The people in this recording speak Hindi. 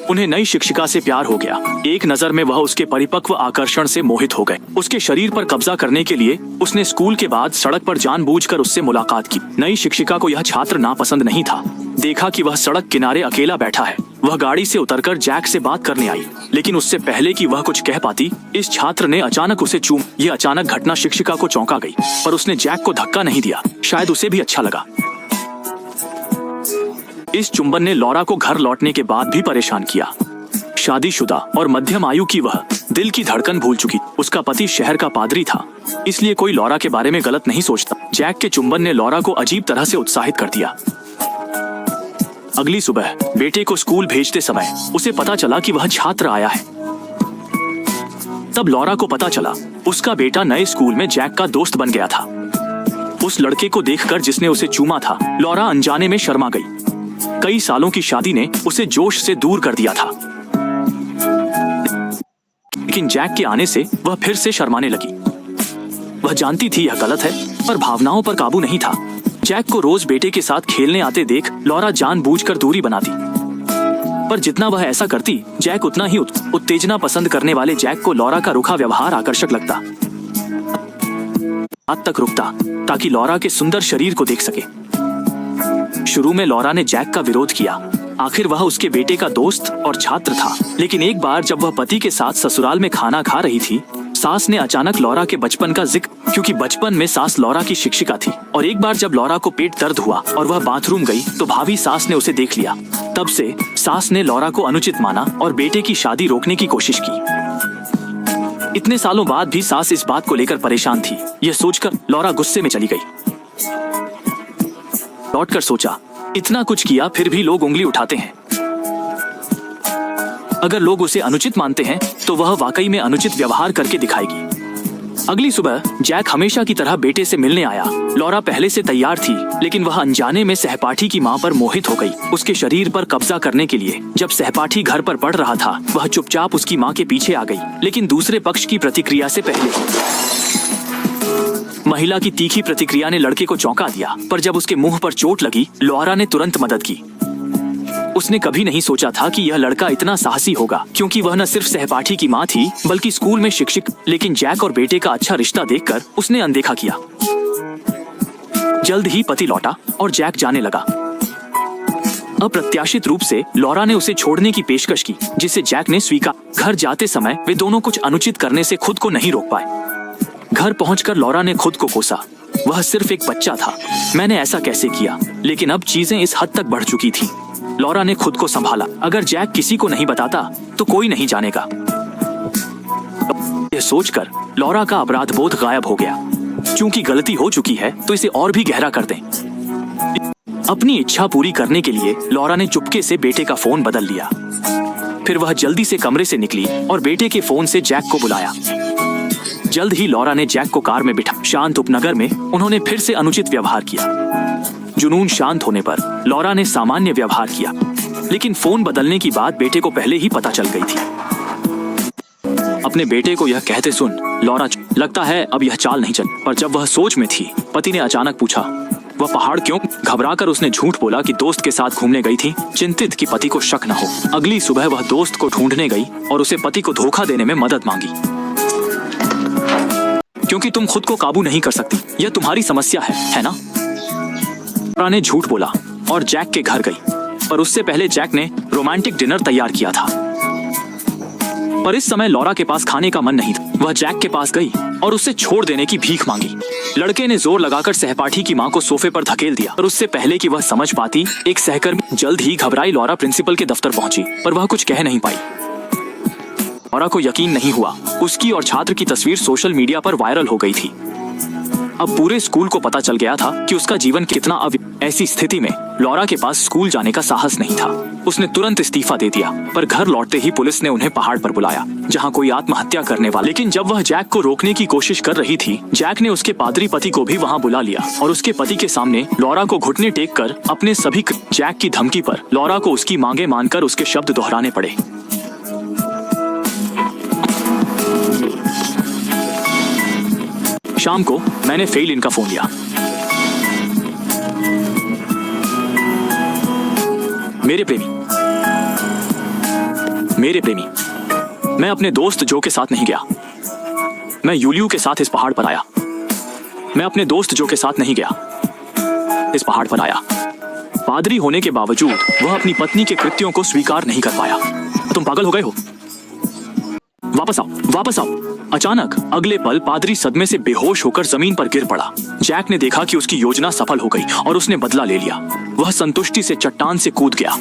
उन्हें नई शिक्षिका से प्यार हो गया। एक नजर में वह उसके परिपक्व आकर्षण से मोहित हो गए। उसके शरीर पर कब्जा करने के लिए उसने स्कूल के बाद सड़क पर जानबूझकर उससे मुलाकात की। नई शिक्षिका को यह छात्र नापसंद नहीं था। देखा कि वह सड़क किनारे अकेला बैठा है, वह गाड़ी से उतरकर जैक से बात करने आई, लेकिन उससे पहले कि वह कुछ कह पाती, इस छात्र ने अचानक उसे चूम। यह अचानक घटना शिक्षिका को चौंका गई, पर उसने जैक को धक्का नहीं दिया। शायद उसे भी अच्छा लगा। इस चुंबन ने लॉरा को घर लौटने के बाद भी परेशान किया। शादीशुदा और मध्यम आयु की वह दिल की धड़कन भूल चुकी। उसका पति शहर का पादरी था, इसलिए कोई लॉरा के बारे में गलत नहीं सोचता। जैक के चुंबन ने लॉरा को अजीब तरह से उत्साहित कर दिया। अगली सुबह बेटे को स्कूल भेजते समय उसे पता चला कि वह छात्र आया है। तब लॉरा को पता चला उसका बेटा नए स्कूल में जैक का दोस्त बन गया था। उस लड़के को देखकर जिसने उसे चूमा था, लॉरा अनजाने में शर्मा गई। कई सालों की शादी ने उसे जोश से दूर कर दिया था, लेकिन जैक के आने से वह फिर से शर्माने लगी। वह जानती थी यह गलत है, पर भावनाओं पर काबू नहीं था। जैक को रोज बेटे के साथ खेलने आते देख लॉरा जानबूझकर दूरी बनाती, पर जितना वह ऐसा करती, जैक उतना ही उत्तेजना पसंद करने वाले जैक को लॉरा का रूखा व्यवहार आकर्षक लगता। रात तक रुकता ताकि लॉरा के सुंदर शरीर को देख सके। शुरू में लॉरा ने जैक का विरोध किया। आखिर वह उसके बेटे का दोस्त और छात्र था। लेकिन एक बार जब वह पति के साथ ससुराल में खाना खा रही थी, सास ने अचानक लॉरा के बचपन का जिक्र, क्योंकि बचपन में सास लॉरा की शिक्षिका थी। और एक बार जब लॉरा को पेट दर्द हुआ और वह बाथरूम गई तो भाभी सास ने उसे देख लिया। तब से सास ने लॉरा को अनुचित माना और बेटे की शादी रोकने की कोशिश की। इतने सालों बाद भी सास इस बात को लेकर परेशान थी। यह सोचकर लॉरा गुस्से में चली गई। लौटकर सोचा, इतना कुछ किया फिर भी लोग उंगली उठाते हैं। अगर लोग उसे अनुचित मानते हैं तो वह वाकई में अनुचित व्यवहार करके दिखाएगी। अगली सुबह जैक हमेशा की तरह बेटे से मिलने आया। लॉरा पहले से तैयार थी, लेकिन वह अनजाने में सहपाठी की मां पर मोहित हो गई। उसके शरीर पर कब्जा करने के लिए जब सहपाठी घर पर पढ़ रहा था, वह चुपचाप उसकी मां के पीछे आ गई, लेकिन दूसरे पक्ष की प्रतिक्रिया से पहले। महिला की तीखी प्रतिक्रिया ने लड़के को चौंका दिया, पर जब उसके मुंह पर चोट लगी, लॉरा ने तुरंत मदद की। उसने कभी नहीं सोचा था कि यह लड़का इतना साहसी होगा, क्योंकि वह न सिर्फ सहपाठी की मां थी बल्कि स्कूल में शिक्षक। लेकिन जैक और बेटे का अच्छा रिश्ता देखकर उसने अनदेखा किया। जल्द ही पति लौटा और जैक जाने लगा। अप्रत्याशित रूप से लॉरा ने उसे छोड़ने की पेशकश की, जिसे जैक ने स्वीकार। घर जाते समय वे दोनों कुछ अनुचित करने से खुद को नहीं रोक पाए। घर पहुंचकर लॉरा ने खुद को कोसा। वह सिर्फ एक बच्चा था, मैंने ऐसा कैसे किया। लेकिन अब चीजें इस हद तक बढ़ चुकी थी। लॉरा ने खुद को संभाला। अगर जैक किसी को नहीं बताता तो कोई नहीं जानेगा। यह सोचकर लॉरा का अपराध बोध गायब हो गया। चूंकि गलती हो चुकी है तो इसे और भी गहरा कर दें। अपनी इच्छा पूरी करने के लिए लॉरा ने चुपके से बेटे का फोन बदल लिया। फिर वह जल्दी से कमरे से निकली और बेटे के फोन से जैक को बुलाया। जल्द ही लॉरा ने जैक को कार में बिठा। शांत उपनगर में उन्होंने फिर से अनुचित व्यवहार किया। जुनून शांत होने पर लॉरा ने सामान्य व्यवहार किया, लेकिन फोन बदलने की बात बेटे को पहले ही पता चल गई थी। अपने बेटे को यह कहते सुन लॉरा लगता है अब यह चाल नहीं चल। पर जब वह सोच में थी, पति ने अचानक पूछा, वह पहाड़ क्यों? घबराकर उसने झूठ बोला कि दोस्त के साथ घूमने गई थी, चिंतित कि पति को शक न हो। अगली सुबह वह दोस्त को ढूंढने गई और उसे पति को धोखा देने में मदद मांगी। क्योंकि तुम खुद को काबू नहीं कर सकती, यह तुम्हारी समस्या है ना? लॉरा ने झूठ बोला और जैक के घर गई, पर उससे पहले जैक ने रोमांटिक डिनर तैयार किया था। पर इस समय लॉरा के पास खाने का मन नहीं था। वह जैक के पास गई और उससे छोड़ देने की भीख मांगी। लड़के ने जोर लगाकर सहपाठी की मां को सोफे पर धकेल दिया, और उससे पहले कि वह समझ पाती, एक सहकर्मी। जल्द ही घबराई लॉरा प्रिंसिपल के दफ्तर पहुंची, पर वह कुछ कह नहीं पाई। लॉरा को यकीन नहीं हुआ। उसकी और छात्र की तस्वीर सोशल मीडिया पर वायरल हो गई थी। अब पूरे स्कूल को पता चल गया था कि उसका जीवन कितना ऐसी स्थिति में लॉरा के पास स्कूल जाने का साहस नहीं था। उसने तुरंत इस्तीफा दे दिया, पर घर लौटते ही पुलिस ने उन्हें पहाड़ पर बुलाया, जहां कोई आत्महत्या करने वाला। लेकिन जब वह जैक को रोकने की कोशिश कर रही थी, जैक ने उसके पादरी पति को भी वहां बुला लिया और उसके पति के सामने लॉरा को घुटने टेक कर अपने सभी। जैक की धमकी पर लॉरा को उसकी मांगे मानकर उसके शब्द दोहराने पड़े। शाम को मैंने फेल इन का फोन लिया। मेरे प्रेमी, मेरे प्रेमी, मैं अपने दोस्त जो के साथ नहीं गया। मैं यूलियू के साथ इस पहाड़ पर आया। मैं अपने दोस्त जो के साथ नहीं गया, इस पहाड़ पर आया। पादरी होने के बावजूद वह अपनी पत्नी के कृत्यों को स्वीकार नहीं कर पाया। तुम पागल हो गए हो? वापस आओ, वापस आओ। अचानक अगले पल पादरी सदमे से बेहोश होकर जमीन पर गिर पड़ा। जैक ने देखा कि उसकी योजना सफल हो गई और उसने बदला ले लिया। वह संतुष्टि से चट्टान से कूद गया